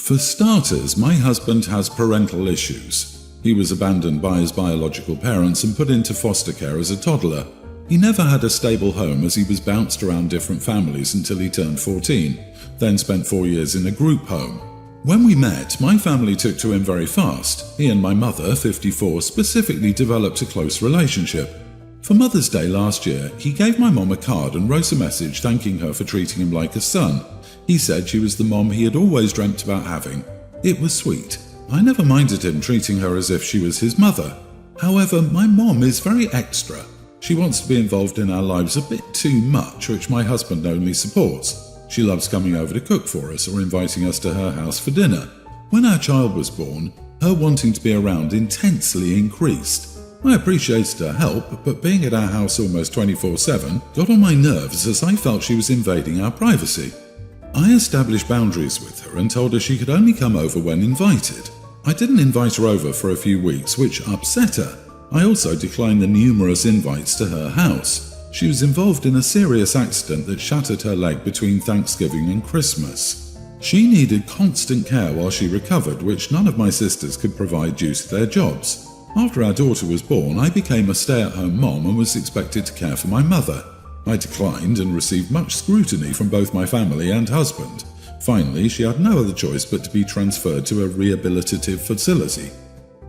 For starters, my husband has parental issues. He was abandoned by his biological parents and put into foster care as a toddler. He never had a stable home as he was bounced around different families until he turned 14, then spent 4 years in a group home. When we met, my family took to him very fast. He and my mother, 54, specifically developed a close relationship. For Mother's Day last year, he gave my mom a card and wrote a message thanking her for treating him like a son. He said she was the mom he had always dreamt about having. It was sweet. I never minded him treating her as if she was his mother. However, my mom is very extra. She wants to be involved in our lives a bit too much, which my husband only supports. She loves coming over to cook for us or inviting us to her house for dinner. When our child was born, her wanting to be around intensely increased. I appreciated her help, but being at our house almost 24/7 got on my nerves as I felt she was invading our privacy. I established boundaries with her and told her she could only come over when invited. I didn't invite her over for a few weeks, which upset her. I also declined the numerous invites to her house. She was involved in a serious accident that shattered her leg between Thanksgiving and Christmas. She needed constant care while she recovered, which none of my sisters could provide due to their jobs. After our daughter was born, I became a stay-at-home mom and was expected to care for my mother. I declined and received much scrutiny from both my family and husband. Finally, she had no other choice but to be transferred to a rehabilitative facility.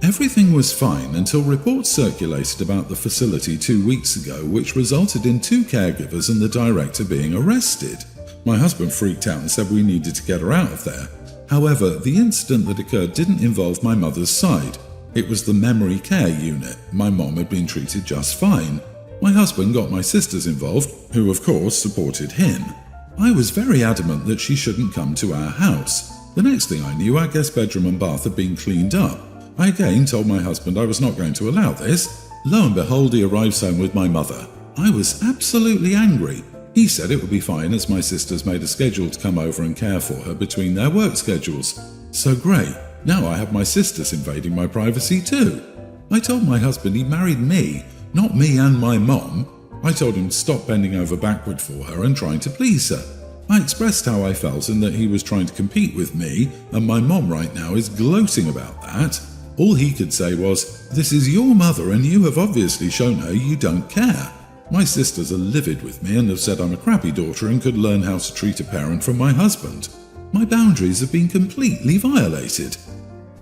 Everything was fine until reports circulated about the facility 2 weeks ago, which resulted in 2 caregivers and the director being arrested. My husband freaked out and said we needed to get her out of there. However, the incident that occurred didn't involve my mother's side. It was the memory care unit. My mom had been treated just fine. My husband got my sisters involved, who of course supported him. I was very adamant that she shouldn't come to our house. The next thing I knew, our guest bedroom and bath had been cleaned up. I again told my husband I was not going to allow this. Lo and behold, he arrives home with my mother. I was absolutely angry. He said it would be fine as my sisters made a schedule to come over and care for her between their work schedules. So great, now I have my sisters invading my privacy too. I told my husband he married me, not me and my mom. I told him to stop bending over backward for her and trying to please her. I expressed how I felt and that he was trying to compete with me, and my mom right now is gloating about that. All he could say was, "This is your mother and you have obviously shown her you don't care." My sisters are livid with me and have said I'm a crappy daughter and could learn how to treat a parent from my husband. My boundaries have been completely violated.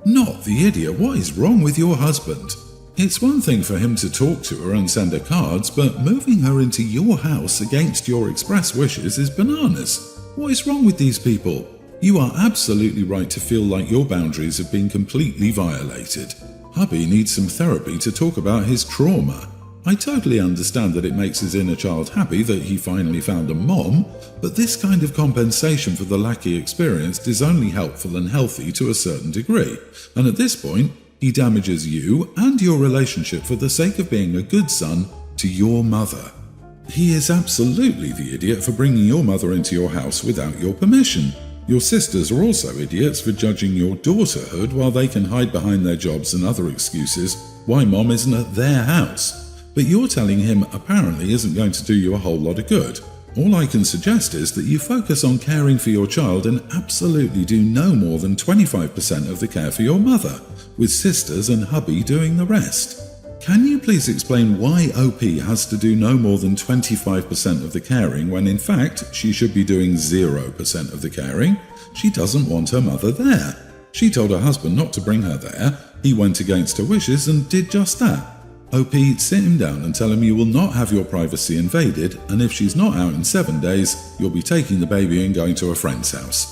Not the idiot, what is wrong with your husband? It's one thing for him to talk to her and send her cards, but moving her into your house against your express wishes is bananas. What is wrong with these people? You are absolutely right to feel like your boundaries have been completely violated. Hubby needs some therapy to talk about his trauma. I totally understand that it makes his inner child happy that he finally found a mom, but this kind of compensation for the lack he experienced is only helpful and healthy to a certain degree, and at this point, he damages you and your relationship for the sake of being a good son to your mother. He is absolutely the idiot for bringing your mother into your house without your permission. Your sisters are also idiots for judging your daughterhood while they can hide behind their jobs and other excuses why mom isn't at their house. But you're telling him apparently isn't going to do you a whole lot of good. All I can suggest is that you focus on caring for your child and absolutely do no more than 25% of the care for your mother, with sisters and hubby doing the rest. Can you please explain why OP has to do no more than 25% of the caring when in fact she should be doing 0% of the caring? She doesn't want her mother there. She told her husband not to bring her there. He went against her wishes and did just that. OP, sit him down and tell him you will not have your privacy invaded, and if she's not out in 7 days, you'll be taking the baby and going to a friend's house.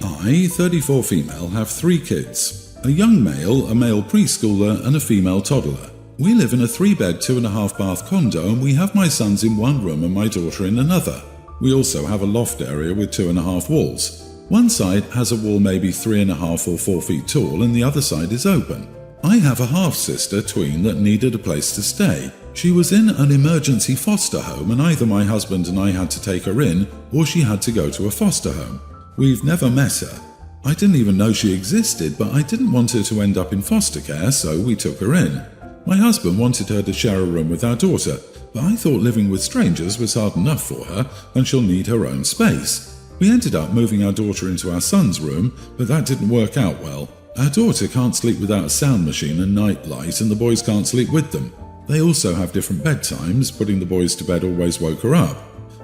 I, 34 female, have 3 kids. A young male, a male preschooler, and a female toddler. We live in a 3-bed, 2.5-bath condo, and we have my sons in one room and my daughter in another. We also have a loft area with 2.5 walls. One side has a wall maybe 3.5 or 4 feet tall, and the other side is open. I have a half-sister, tween, that needed a place to stay. She was in an emergency foster home and either my husband and I had to take her in or she had to go to a foster home. We've never met her. I didn't even know she existed, but I didn't want her to end up in foster care, so we took her in. My husband wanted her to share a room with our daughter, but I thought living with strangers was hard enough for her and she'll need her own space. We ended up moving our daughter into our son's room, but that didn't work out well. Our daughter can't sleep without a sound machine and night light, and the boys can't sleep with them. They also have different bedtimes. Putting the boys to bed always woke her up.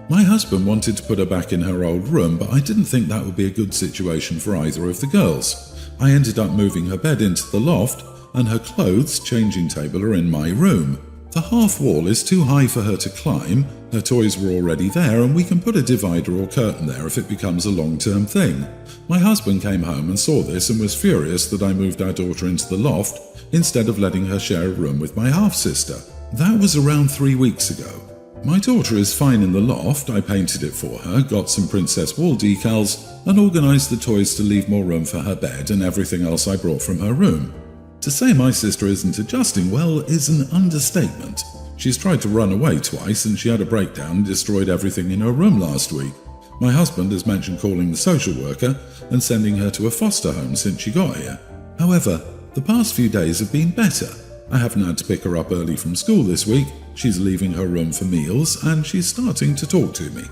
My husband wanted to put her back in her old room, but I didn't think that would be a good situation for either of the girls. I ended up moving her bed into the loft, and her clothes changing table are in my room. The half wall is too high for her to climb, her toys were already there, and we can put a divider or curtain there if it becomes a long-term thing. My husband came home and saw this and was furious that I moved our daughter into the loft instead of letting her share a room with my half-sister. That was around 3 weeks ago. My daughter is fine in the loft. I painted it for her, got some princess wall decals, and organised the toys to leave more room for her bed and everything else I brought from her room. To say my sister isn't adjusting well is an understatement. She's tried to run away twice and she had a breakdown and destroyed everything in her room last week. My husband has mentioned calling the social worker and sending her to a foster home since she got here. However, the past few days have been better. I haven't had to pick her up early from school this week, she's leaving her room for meals, and she's starting to talk to me.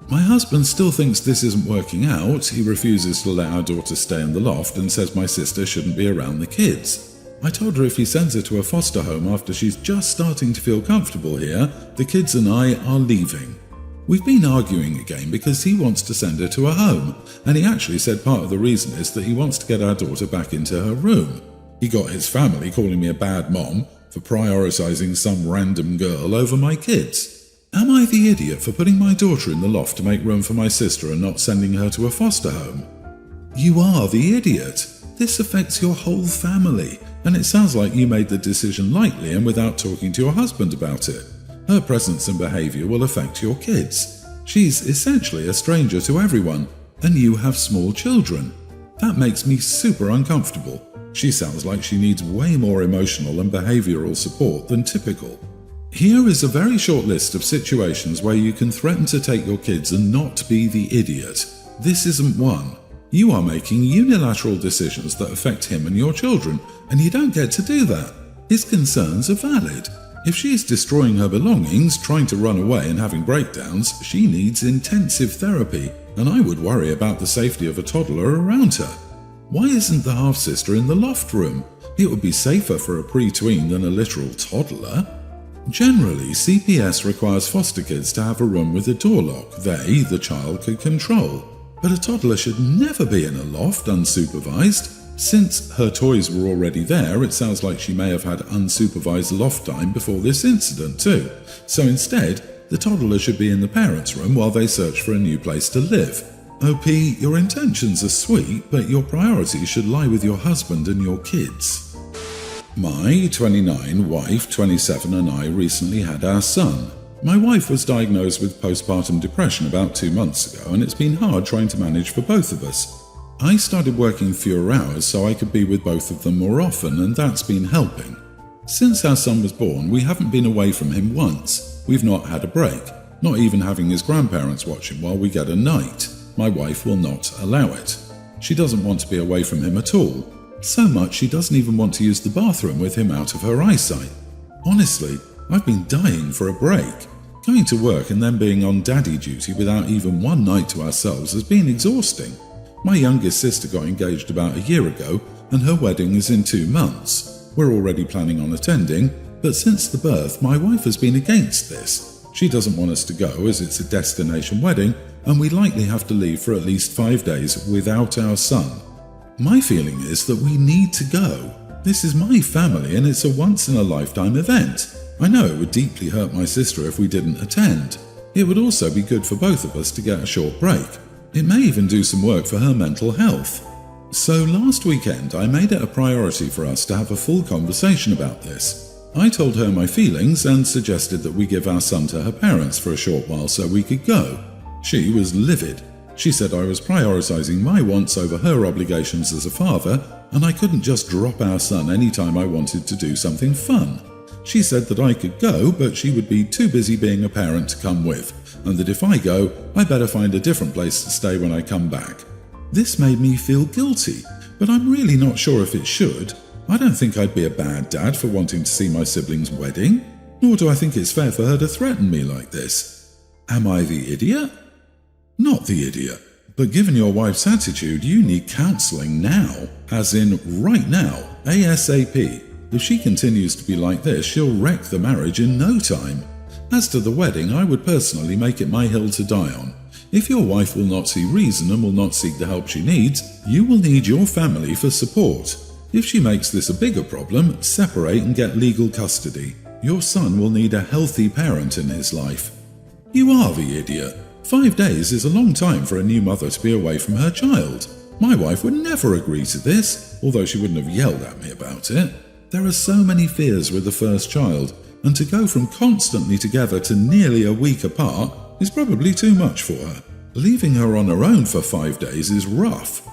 My husband still thinks this isn't working out. He refuses to let our daughter stay in the loft and says my sister shouldn't be around the kids. I told her if he sends her to a foster home after she's just starting to feel comfortable here, the kids and I are leaving. We've been arguing again because he wants to send her to a home, and he actually said part of the reason is that he wants to get our daughter back into her room. He got his family calling me a bad mom for prioritising some random girl over my kids. Am I the idiot for putting my daughter in the loft to make room for my sister and not sending her to a foster home? You are the idiot. This affects your whole family, and it sounds like you made the decision lightly and without talking to your husband about it. Her presence and behaviour will affect your kids. She's essentially a stranger to everyone, and you have small children. That makes me super uncomfortable. She sounds like she needs way more emotional and behavioural support than typical. Here is a very short list of situations where you can threaten to take your kids and not be the idiot. This isn't one. You are making unilateral decisions that affect him and your children, and you don't get to do that. His concerns are valid. If she is destroying her belongings, trying to run away and having breakdowns, she needs intensive therapy, and I would worry about the safety of a toddler around her. Why isn't the half-sister in the loft room? It would be safer for a pre-tween than a literal toddler. Generally, CPS requires foster kids to have a room with a door lock they, the child, could control. But a toddler should never be in a loft unsupervised. Since her toys were already there, it sounds like she may have had unsupervised loft time before this incident too. So instead, the toddler should be in the parents' room while they search for a new place to live. OP, your intentions are sweet, but your priorities should lie with your husband and your kids. My 29 wife, 27 and I recently had our son. My wife was diagnosed with postpartum depression about 2 months ago, and it's been hard trying to manage for both of us. I started working fewer hours so I could be with both of them more often, and that's been helping. Since our son was born, we haven't been away from him once. We've not had a break, not even having his grandparents watch him while we get a night. My wife will not allow it. She doesn't want to be away from him at all. So much she doesn't even want to use the bathroom with him out of her eyesight. Honestly, I've been dying for a break. Going to work and then being on daddy duty without even one night to ourselves has been exhausting. My youngest sister got engaged about a year ago, and her wedding is in 2 months. We're already planning on attending, but since the birth, my wife has been against this. She doesn't want us to go as it's a destination wedding, and we likely have to leave for at least 5 days without our son. My feeling is that we need to go. This is my family, and it's a once-in-a-lifetime event. I know it would deeply hurt my sister if we didn't attend. It would also be good for both of us to get a short break. It may even do some work for her mental health. So last weekend, I made it a priority for us to have a full conversation about this. I told her my feelings and suggested that we give our son to her parents for a short while so we could go. She was livid. She said I was prioritising my wants over her obligations as a father, and I couldn't just drop our son anytime I wanted to do something fun. She said that I could go, but she would be too busy being a parent to come with, and that if I go, I better find a different place to stay when I come back. This made me feel guilty, but I'm really not sure if it should. I don't think I'd be a bad dad for wanting to see my sibling's wedding, nor do I think it's fair for her to threaten me like this. Am I the idiot? Not the idiot, But given your wife's attitude, you need counselling now, as in right now, ASAP. If she continues to be like this, she'll wreck the marriage in no time. As to the wedding, I would personally make it my hill to die on. If your wife will not see reason and will not seek the help she needs, you will need your family for support. If she makes this a bigger problem, separate and get legal custody. Your son will need a healthy parent in his life. You are the idiot. 5 days is a long time for a new mother to be away from her child. My wife would never agree to this, although she wouldn't have yelled at me about it. There are so many fears with the first child, and to go from constantly together to nearly a week apart is probably too much for her. Leaving her on her own for 5 days is rough.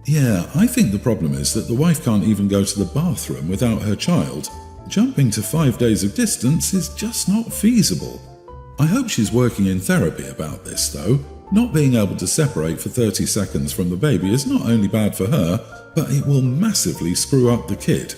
Yeah, I think the problem is that the wife can't even go to the bathroom without her child. Jumping to 5 days of distance is just not feasible. I hope she's working in therapy about this, though. Not being able to separate for 30 seconds from the baby is not only bad for her, but it will massively screw up the kid.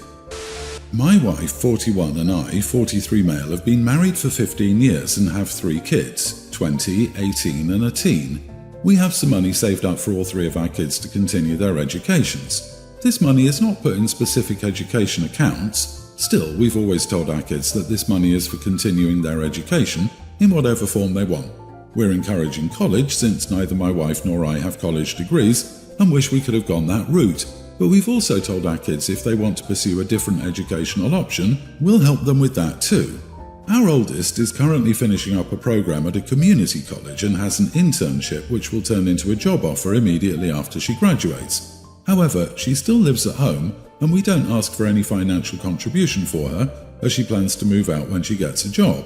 My wife, 41, and I, 43 male, have been married for 15 years and have 3 kids, 20, 18 and a teen. We have some money saved up for all 3 of our kids to continue their educations. This money is not put in specific education accounts. Still, we've always told our kids that this money is for continuing their education in whatever form they want. We're encouraging college since neither my wife nor I have college degrees and wish we could have gone that route. But we've also told our kids if they want to pursue a different educational option, we'll help them with that too. Our oldest is currently finishing up a program at a community college and has an internship which will turn into a job offer immediately after she graduates. However, she still lives at home and we don't ask for any financial contribution for her as she plans to move out when she gets a job.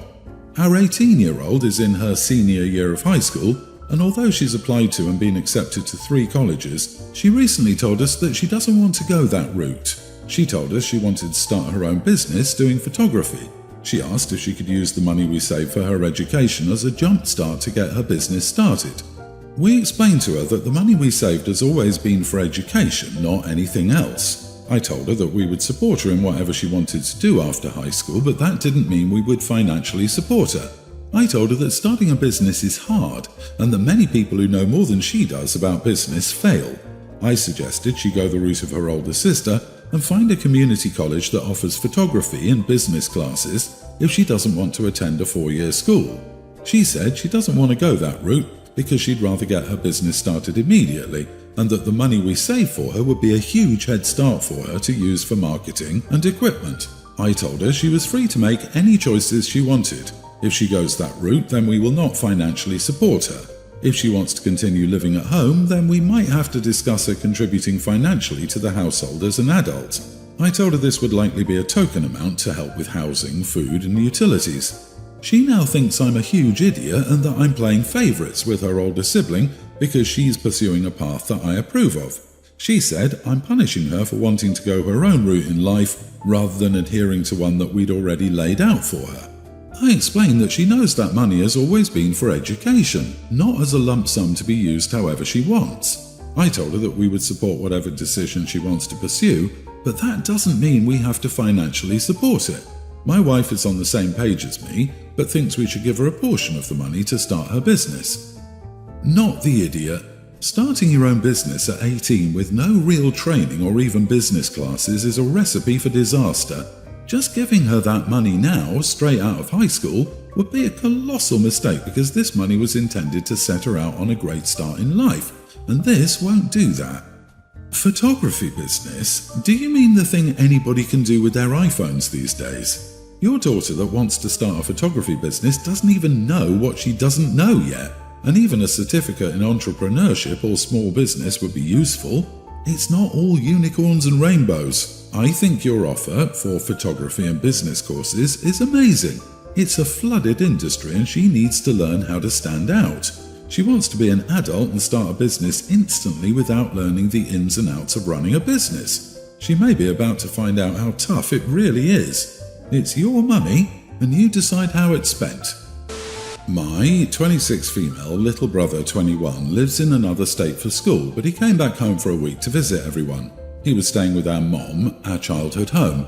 Our 18-year-old is in her senior year of high school, and although she's applied to and been accepted to 3 colleges, she recently told us that she doesn't want to go that route. She told us she wanted to start her own business doing photography. She asked if she could use the money we saved for her education as a jump start to get her business started. We explained to her that the money we saved has always been for education, not anything else. I told her that we would support her in whatever she wanted to do after high school, but that didn't mean we would financially support her. I told her that starting a business is hard, and that many people who know more than she does about business fail. I suggested she go the route of her older sister and find a community college that offers photography and business classes if she doesn't want to attend a 4-year school. She said she doesn't want to go that route because she'd rather get her business started immediately, and that the money we save for her would be a huge head start for her to use for marketing and equipment. I told her she was free to make any choices she wanted. If she goes that route, then we will not financially support her. If she wants to continue living at home, then we might have to discuss her contributing financially to the household as an adult. I told her this would likely be a token amount to help with housing, food and utilities. She now thinks I'm a huge idiot and that I'm playing favourites with her older sibling because she's pursuing a path that I approve of. She said I'm punishing her for wanting to go her own route in life rather than adhering to one that we'd already laid out for her. I explained that she knows that money has always been for education, not as a lump sum to be used however she wants. I told her that we would support whatever decision she wants to pursue, but that doesn't mean we have to financially support it. My wife is on the same page as me, but thinks we should give her a portion of the money to start her business. Not the idiot. Starting your own business at 18 with no real training or even business classes is a recipe for disaster. Just giving her that money now, straight out of high school, would be a colossal mistake because this money was intended to set her out on a great start in life, and this won't do that. Photography business? Do you mean the thing anybody can do with their iPhones these days? Your daughter that wants to start a photography business doesn't even know what she doesn't know yet, and even a certificate in entrepreneurship or small business would be useful. It's not all unicorns and rainbows. I think your offer for photography and business courses is amazing. It's a flooded industry and she needs to learn how to stand out. She wants to be an adult and start a business instantly without learning the ins and outs of running a business. She may be about to find out how tough it really is. It's your money and you decide how it's spent. My 26 female little brother 21 lives in another state for school, but he came back home for a week to visit everyone. He was staying with our mom, our childhood home.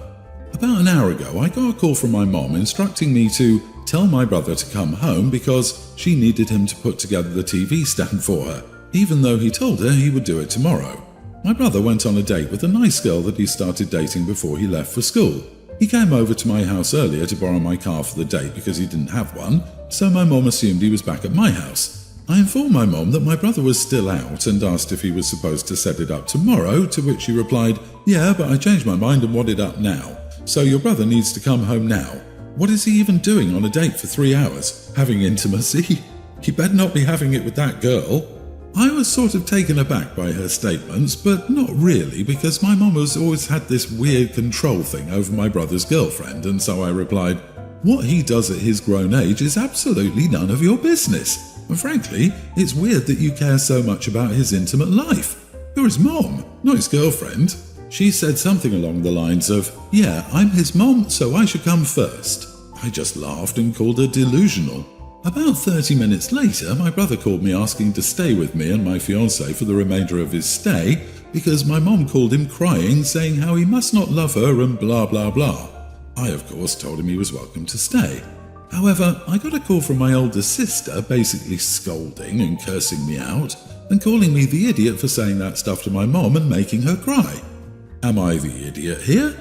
About an hour ago, I got a call from my mom instructing me to tell my brother to come home because she needed him to put together the TV stand for her. even though he told her he would do it tomorrow. My brother went on a date with a nice girl that he started dating before he left for school. He came over to my house earlier to borrow my car for the date because he didn't have one, so my mom assumed he was back at my house. I informed my mom that my brother was still out and asked if he was supposed to set it up tomorrow, to which she replied, "Yeah, but I changed my mind and want it up now. So your brother needs to come home now. What is he even doing on a date for 3 hours? Having intimacy? He better not be having it with that girl." I was sort of taken aback by her statements, but not really, because my mom has always had this weird control thing over my brother's girlfriend, and so I replied, "What he does at his grown age is absolutely none of your business. And frankly, it's weird that you care so much about his intimate life. You're his mom, not his girlfriend." She said something along the lines of, "Yeah, I'm his mom, so I should come first." I just laughed and called her delusional. About 30 minutes later, my brother called me asking to stay with me and my fiancée for the remainder of his stay because my mom called him crying, saying how he must not love her and blah blah blah. I, of course, told him he was welcome to stay. However, I got a call from my older sister basically scolding and cursing me out and calling me the idiot for saying that stuff to my mom and making her cry. Am I the idiot here?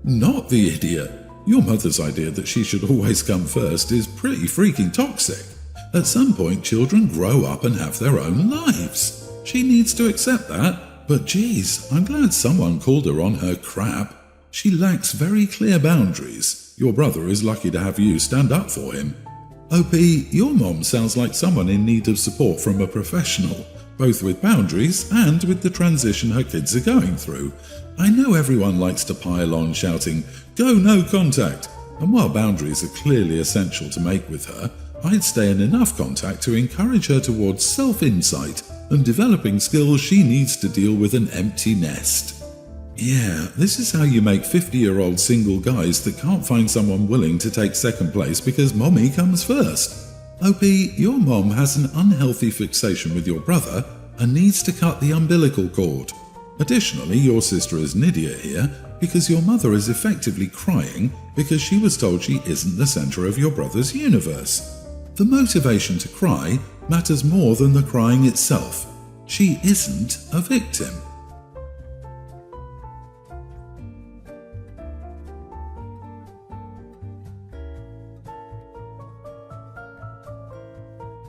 Not the idiot. Your mother's idea that she should always come first is pretty freaking toxic. At some point, children grow up and have their own lives. She needs to accept that, but geez, I'm glad someone called her on her crap. She lacks very clear boundaries. Your brother is lucky to have you stand up for him. OP, your mom sounds like someone in need of support from a professional, both with boundaries and with the transition her kids are going through. I know everyone likes to pile on shouting, "Go no contact," and while boundaries are clearly essential to make with her, I'd stay in enough contact to encourage her towards self-insight and developing skills she needs to deal with an empty nest. Yeah, this is how you make 50-year-old single guys that can't find someone willing to take second place because mommy comes first. OP, your mom has an unhealthy fixation with your brother and needs to cut the umbilical cord. Additionally, your sister is an idiot here because your mother is effectively crying because she was told she isn't the center of your brother's universe. The motivation to cry matters more than the crying itself. She isn't a victim.